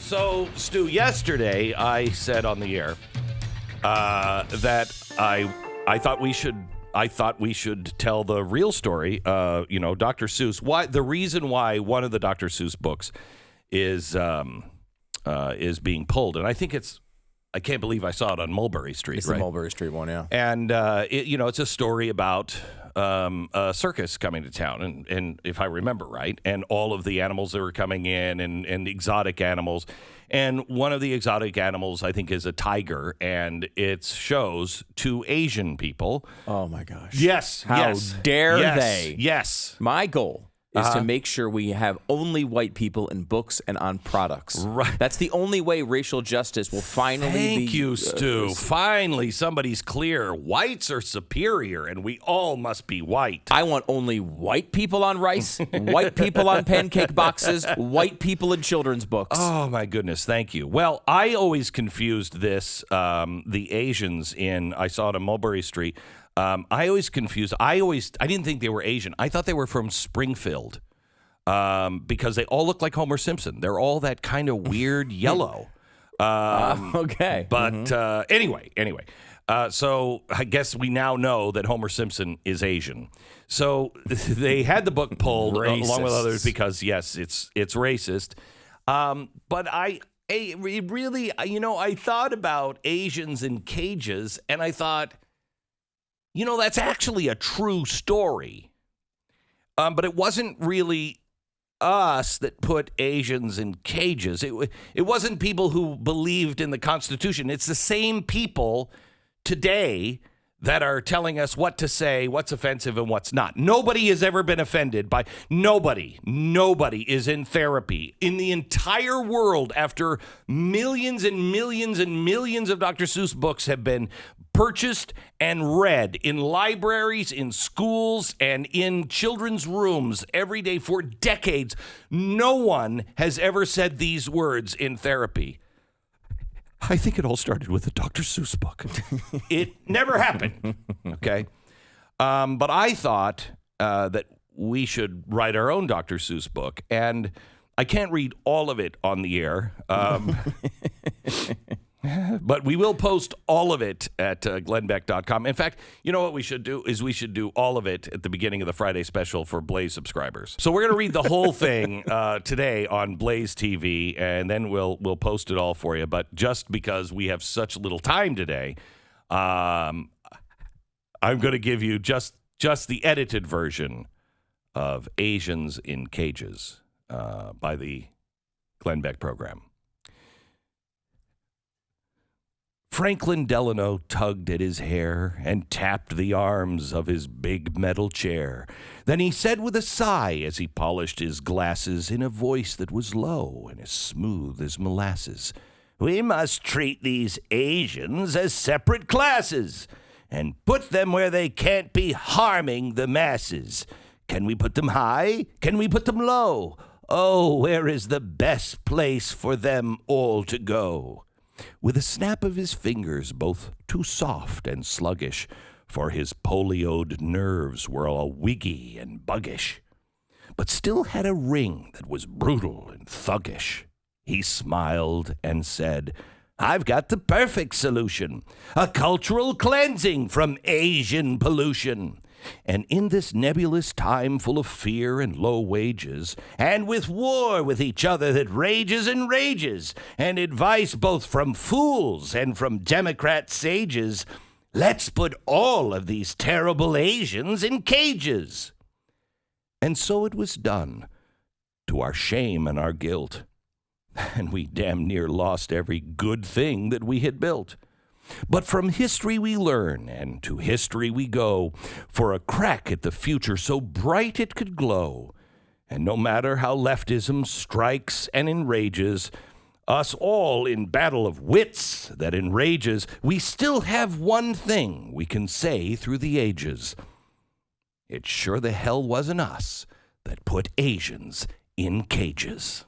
So, Stu, yesterday I said on the air that I thought we should tell the real story. Dr. Seuss. Why the reason why one of the Dr. Seuss books is being pulled, and I think I can't believe I saw it on Mulberry Street. It's right? the Mulberry Street one, yeah. And it's a story about a circus coming to town, and if I remember right, and all of the animals that were coming in, and exotic animals. And one of the exotic animals, I think, is a tiger, and it shows two Asian people. Oh, my gosh. Yes. How dare they? Yes. My goal is to make sure we have only white people in books and on products. Right. That's the only way racial justice will finally be... Thank you, Stu. Finally, somebody's clear. Whites are superior, and we all must be white. I want only white people on rice, white people on pancake boxes, white people in children's books. Oh, my goodness. Thank you. Well, I always confused this, the Asians I saw it on Mulberry Street. I didn't think they were Asian. I thought they were from Springfield because they all look like Homer Simpson. They're all that kind of weird yellow. Okay. But anyway, so I guess we now know that Homer Simpson is Asian. So they had the book pulled along with others because, yes, it's racist. But I thought about Asians in cages, and I thought, that's actually a true story. But it wasn't really us that put Asians in cages. It wasn't people who believed in the Constitution. It's the same people today that are telling us what to say, what's offensive and what's not. Nobody has ever been offended by nobody. Nobody is in therapy in the entire world after millions and millions and millions of Dr. Seuss books have been purchased and read in libraries, in schools, and in children's rooms every day for decades. No one has ever said these words in therapy. I think it all started with a Dr. Seuss book. It never happened, okay? But I thought that we should write our own Dr. Seuss book, and I can't read all of it on the air, but we will post all of it at glennbeck.com. In fact, you know what we should do is we should do all of it at the beginning of the Friday special for Blaze subscribers. So we're going to read the whole thing today on Blaze TV, and then we'll post it all for you. But just because we have such little time today, I'm going to give you just the edited version of Asians in Cages by the Glenn Beck program. Franklin Delano tugged at his hair and tapped the arms of his big metal chair. Then he said with a sigh as he polished his glasses in a voice that was low and as smooth as molasses, "We must treat these Asians as separate classes and put them where they can't be harming the masses. Can we put them high? Can we put them low? Oh, where is the best place for them all to go?" With a snap of his fingers, both too soft and sluggish, for his polioed nerves were all wiggy and buggish, but still had a ring that was brutal and thuggish. He smiled and said, "I've got the perfect solution, a cultural cleansing from Asian pollution. And in this nebulous time full of fear and low wages, and with war with each other that rages and rages, and advice both from fools and from Democrat sages, let's put all of these terrible Asians in cages." And so it was done, to our shame and our guilt, and we damn near lost every good thing that we had built. But from history we learn, and to history we go, for a crack at the future so bright it could glow. And no matter how leftism strikes and enrages us all in battle of wits that enrages, we still have one thing we can say through the ages. It sure the hell wasn't us that put Asians in cages.